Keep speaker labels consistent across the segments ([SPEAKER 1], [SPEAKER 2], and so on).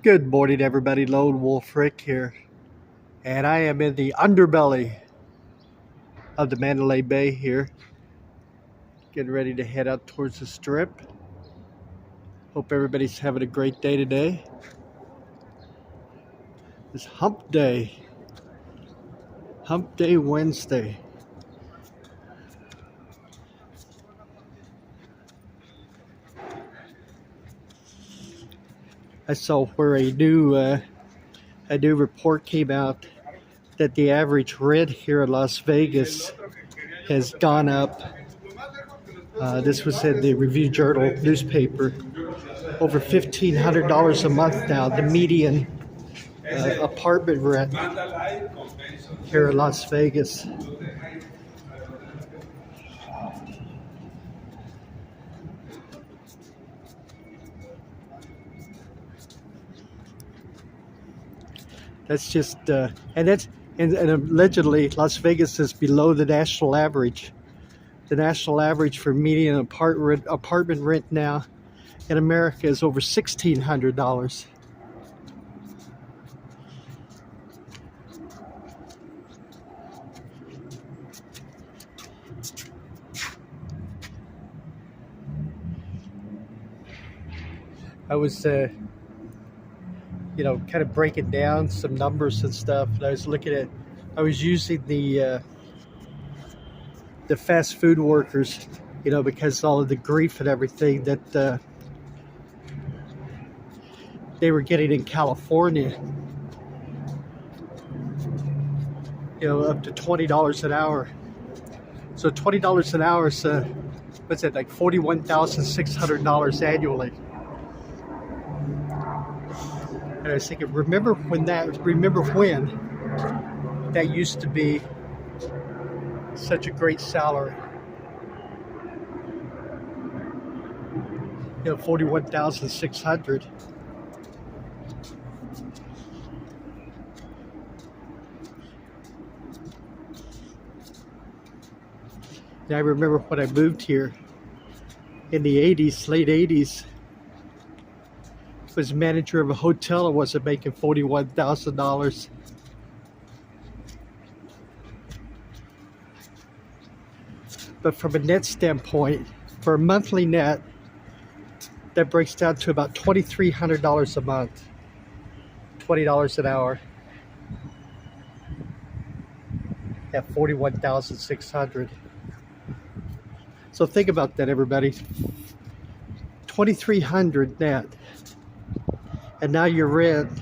[SPEAKER 1] Good morning, everybody. Lone Wolf Rick here, and I am in the underbelly of the Mandalay Bay here, getting ready to head out towards the Strip. Hope everybody's having a great day today. It's Hump Day Wednesday. I saw where a new report came out that the average rent here in Las Vegas has gone up. This was in the Review Journal newspaper. Over $1,500 a month now, the median apartment rent here in Las Vegas. That's just and allegedly Las Vegas is below the national average. The national average for median apartment rent now in America is over $1,600. I was kind of breaking down some numbers and stuff, and I was using the fast food workers, because all of the grief and everything that they were getting in California, up to $20 an hour. So $20 an hour is what's it, like $41,600 annually. And I was thinking, remember when that used to be such a great salary. $41,600. And I remember when I moved here in the 80s, late 80s, was manager of a hotel and wasn't making $41,000. But from a net standpoint, for a monthly net, that breaks down to about $2,300 a month, $20 an hour at $41,600. So think about that, everybody. $2,300 net. And now your rent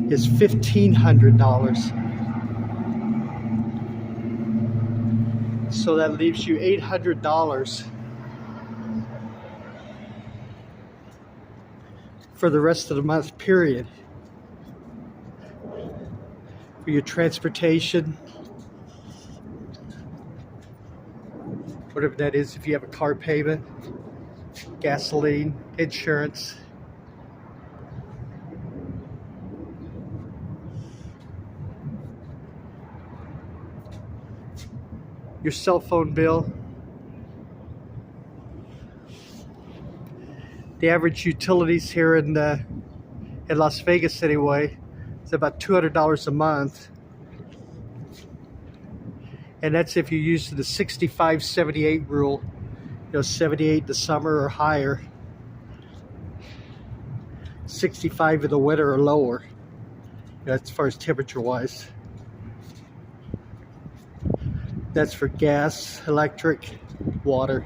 [SPEAKER 1] is $1,500. So that leaves you $800 for the rest of the month, period. For your transportation, whatever that is, if you have a car payment, gasoline, insurance. Your cell phone bill. The average utilities here in Las Vegas anyway is about $200 a month. And that's if you use the 65-78 rule, 78 in the summer or higher, 65 in the winter or lower, as far as temperature wise. That's for gas, electric, water.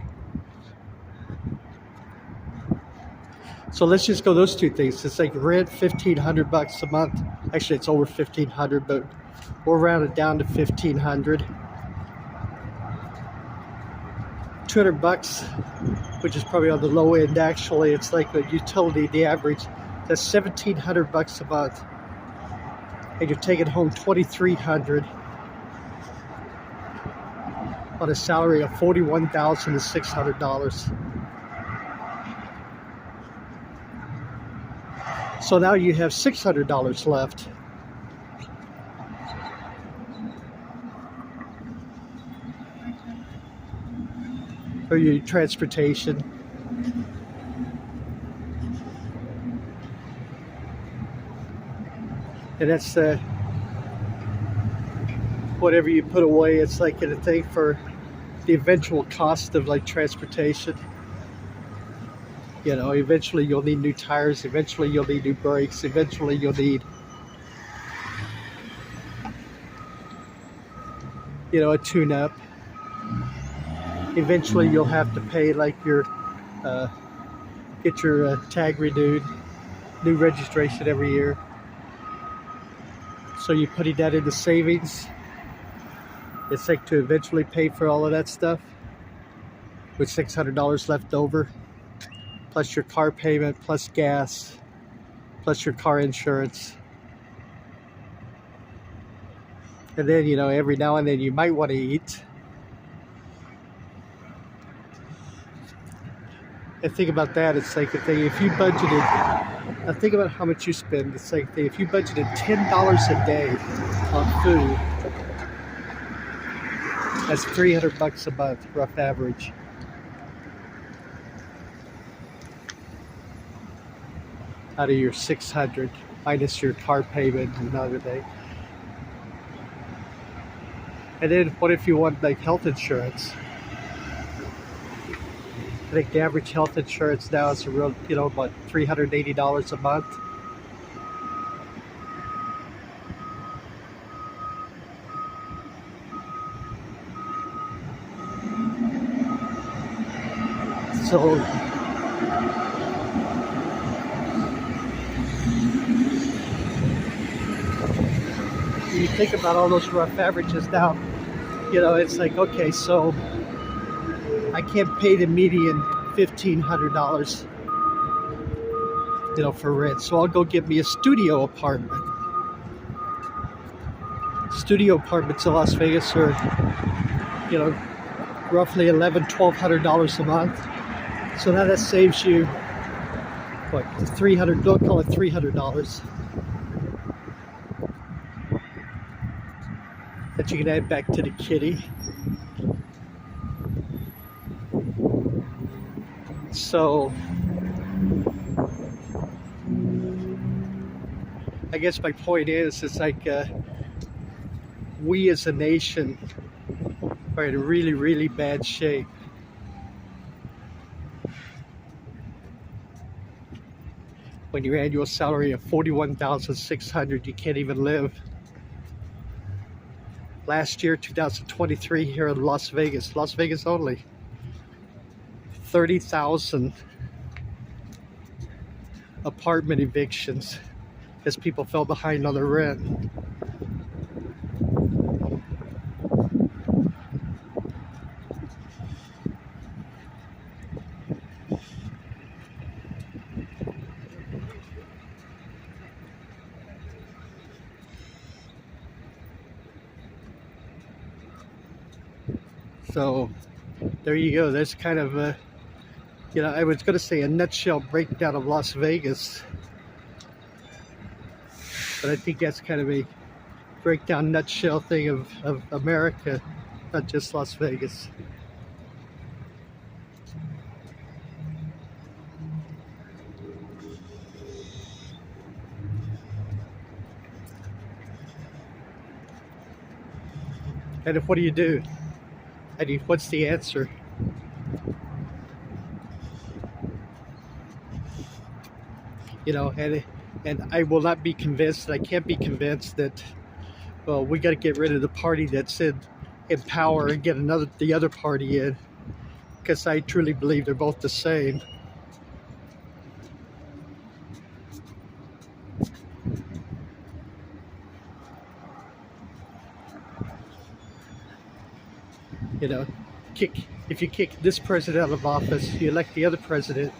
[SPEAKER 1] So let's just go those two things. It's like rent $1,500 a month. Actually, it's over $1,500, but we'll round it down to $1,500. $200, which is probably on the low end. Actually, it's like the utility, the average. That's $1,700 a month, and you're taking home $2,300 on a salary of $41,600. So now you have $600 left. For your transportation. And that's whatever you put away, it's like in a thing for the eventual cost of like transportation. You know, eventually you'll need new tires, eventually you'll need new brakes, eventually you'll need, you know, a tune-up. Eventually you'll have to pay like your get your tag renewed, new registration every year. So you're putting that into savings. It's like to eventually pay for all of that stuff with $600 left over, plus your car payment, plus gas, plus your car insurance. And then, you know, every now and then you might want to eat. And think about that. It's like if you budgeted, now think about how much you spend. It's like if you budgeted $10 a day on food, that's $300 a month, rough average. Out of your 600 minus your car payment and another day. And then what if you want like health insurance? I think the average health insurance now is around, you know, about $380 a month. So you think about all those rough averages now, you know, it's like, okay, so I can't pay the median $1,500, you know, for rent. So I'll go get me a studio apartment. Studio apartments in Las Vegas are, you know, roughly $1,100–1,200 a month. So now that saves you, what, $300, don't call it $300. That you can add back to the kitty. So I guess my point is, it's like we as a nation are in really, really bad shape. When your annual salary of $41,600, you can't even live. Last year, 2023, here in Las Vegas only, 30,000 apartment evictions as people fell behind on their rent. So there you go. That's kind of a, you know, I was going to say a nutshell breakdown of Las Vegas, but I think that's kind of a breakdown nutshell thing of America, not just Las Vegas. And what do you do? I mean, what's the answer? You know, and I will not be convinced, I can't be convinced that, well, we got to get rid of the party that's in power and get the other party in, because I truly believe they're both the same. You know, if you kick this president out of office, you elect the other president.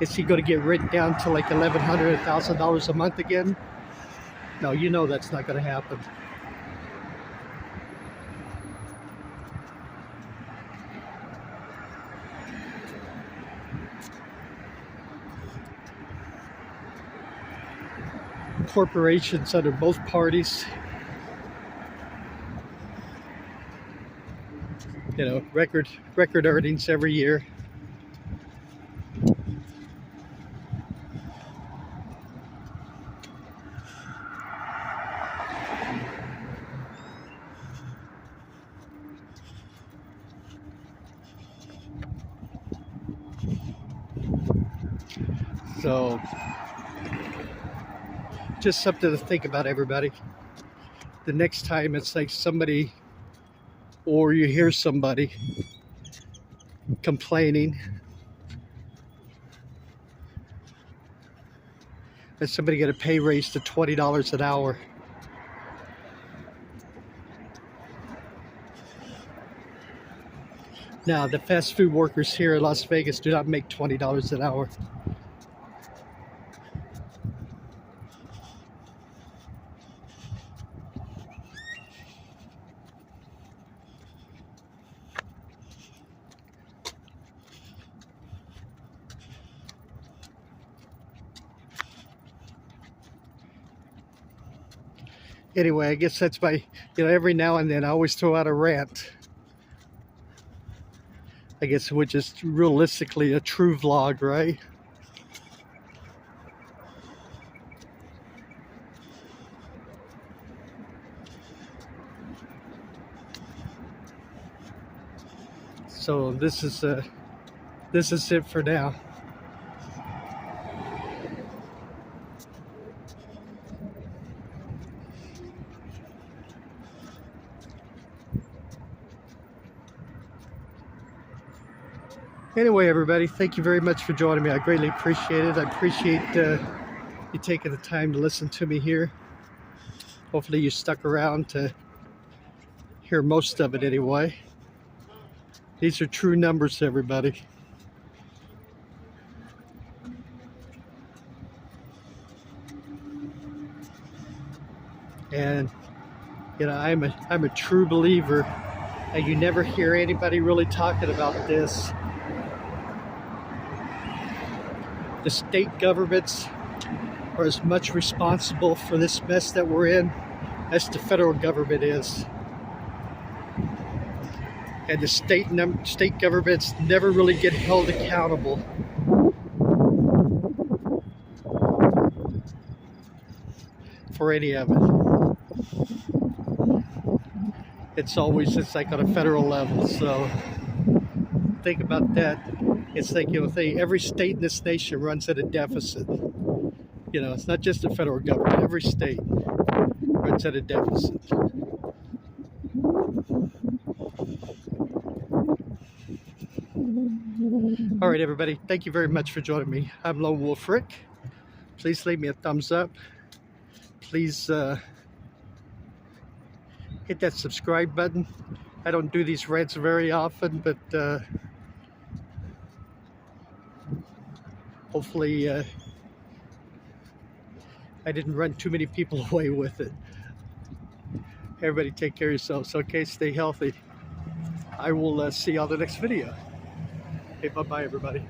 [SPEAKER 1] Is he going to get written down to like $1,100, $1,000 a month again? No, you know that's not going to happen. Corporations under both parties, you know, record earnings every year. So just something to think about, everybody. The next time it's like somebody, or you hear somebody complaining that somebody got a pay raise to $20 an hour. Now, the fast food workers here in Las Vegas do not make $20 an hour. Anyway, I guess that's my, every now and then I always throw out a rant. I guess which is realistically a true vlog, right? So this is it for now. Anyway, everybody, thank you very much for joining me. I greatly appreciate it. I appreciate you taking the time to listen to me here. Hopefully you stuck around to hear most of it anyway. These are true numbers, everybody. And I'm a true believer, and you never hear anybody really talking about this. The state governments are as much responsible for this mess that we're in as the federal government is. And the state governments never really get held accountable. For any of it. It's like on a federal level. So think about that. It's like, every state in this nation runs at a deficit. It's not just the federal government. Every state runs at a deficit. All right, everybody. Thank you very much for joining me. I'm Lone Wolf Rick. Please leave me a thumbs up. Please hit that subscribe button. I don't do these rants very often, but hopefully I didn't run too many people away with it. Everybody take care of yourselves, okay? Stay healthy. I will see you on the next video. Okay, bye-bye, everybody.